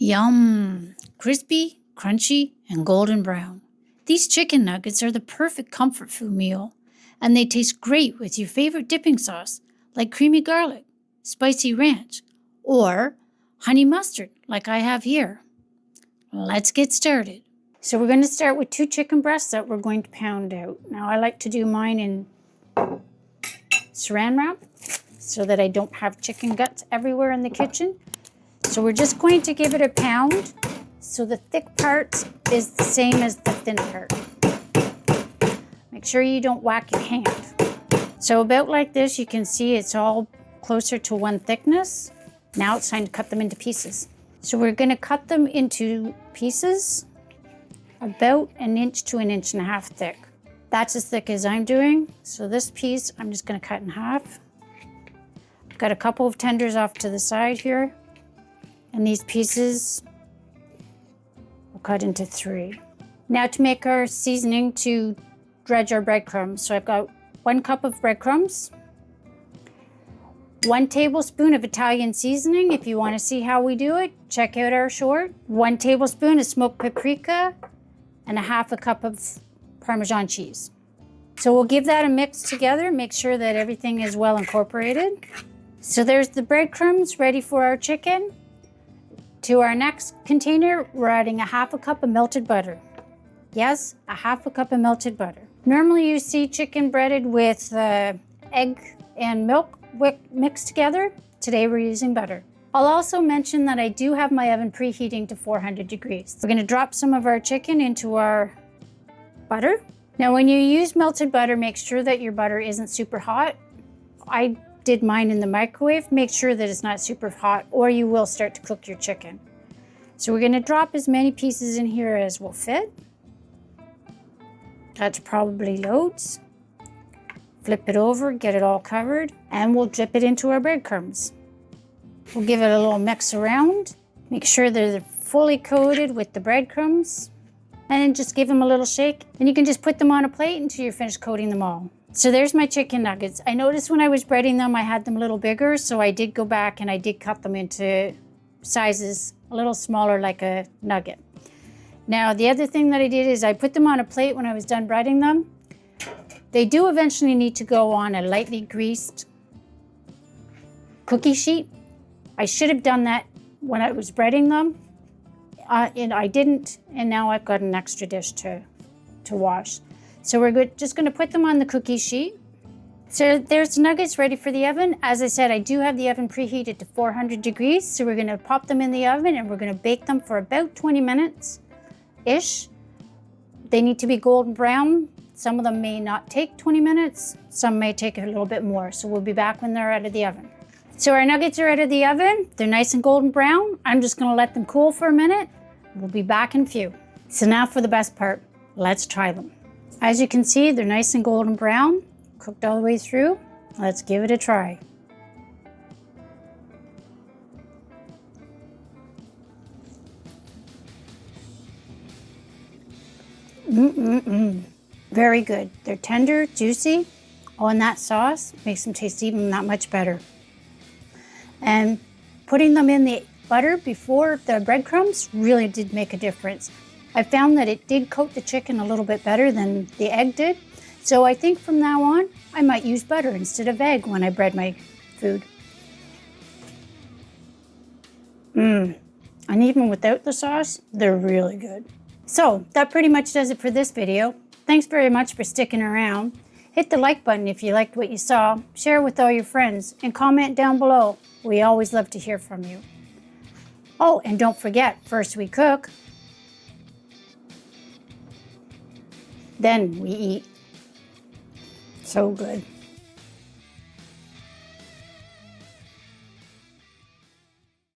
Yum! Crispy, crunchy, and golden brown. These chicken nuggets are the perfect comfort food meal, and they taste great with your favorite dipping sauce, like creamy garlic, spicy ranch, or honey mustard, like I have here. Let's get started. So we're going to start with 2 chicken breasts that we're going to pound out. Now I like to do mine in saran wrap so that I don't have chicken guts everywhere in the kitchen. So we're just going to give it a pound so the thick part is the same as the thin part. Make sure you don't whack your hand. So about like this, you can see it's all closer to one thickness. Now it's time to cut them into pieces. So we're going to cut them into pieces about 1 inch to 1.5 inches thick. That's as thick as I'm doing. So this piece, I'm just going to cut in half. I've got a couple of tenders off to the side here. And these pieces we'll cut into 3. Now to make our seasoning to dredge our breadcrumbs. So I've got 1 cup of breadcrumbs, 1 tablespoon of Italian seasoning. If you want to see how we do it, check out our short. 1 tablespoon of smoked paprika and 1/2 cup of Parmesan cheese. So we'll give that a mix together, make sure that everything is well incorporated. So there's the breadcrumbs ready for our chicken. To our next container, we're adding 1/2 cup of melted butter. Yes, 1/2 cup of melted butter. Normally you see chicken breaded with egg and milk mixed together. Today we're using butter. I'll also mention that I do have my oven preheating to 400 degrees. We're going to drop some of our chicken into our butter. Now when you use melted butter, make sure that your butter isn't super hot. I did mine in the microwave. Make sure that it's not super hot or you will start to cook your chicken. So we're going to drop as many pieces in here as will fit. That's probably loads. Flip it over, get it all covered, and we'll dip it into our breadcrumbs. We'll give it a little mix around. Make sure they're fully coated with the breadcrumbs, and then just give them a little shake. And you can just put them on a plate until you're finished coating them all. So there's my chicken nuggets. I noticed when I was breading them, I had them a little bigger, so I did go back and I did cut them into sizes a little smaller like a nugget. Now, the other thing that I did is I put them on a plate when I was done breading them. They do eventually need to go on a lightly greased cookie sheet. I should have done that when I was breading them, and I didn't, and now I've got an extra dish to wash. So we're just going to put them on the cookie sheet. So there's nuggets ready for the oven. As I said, I do have the oven preheated to 400 degrees. So we're going to pop them in the oven and we're going to bake them for about 20 minutes-ish. They need to be golden brown. Some of them may not take 20 minutes. Some may take a little bit more. So we'll be back when they're out of the oven. So our nuggets are out of the oven. They're nice and golden brown. I'm just going to let them cool for a minute. We'll be back in a few. So now for the best part. Let's try them. As you can see, they're nice and golden brown, cooked all the way through. Let's give it a try. Very good. They're tender, juicy. Oh, and that sauce makes them taste even that much better. And putting them in the butter before the breadcrumbs really did make a difference. I found that it did coat the chicken a little bit better than the egg did. So I think from now on, I might use butter instead of egg when I bread my food. And even without the sauce, they're really good. So that pretty much does it for this video. Thanks very much for sticking around. Hit the like button if you liked what you saw. Share with all your friends and comment down below. We always love to hear from you. Oh, and don't forget, first we cook, then we eat. So good.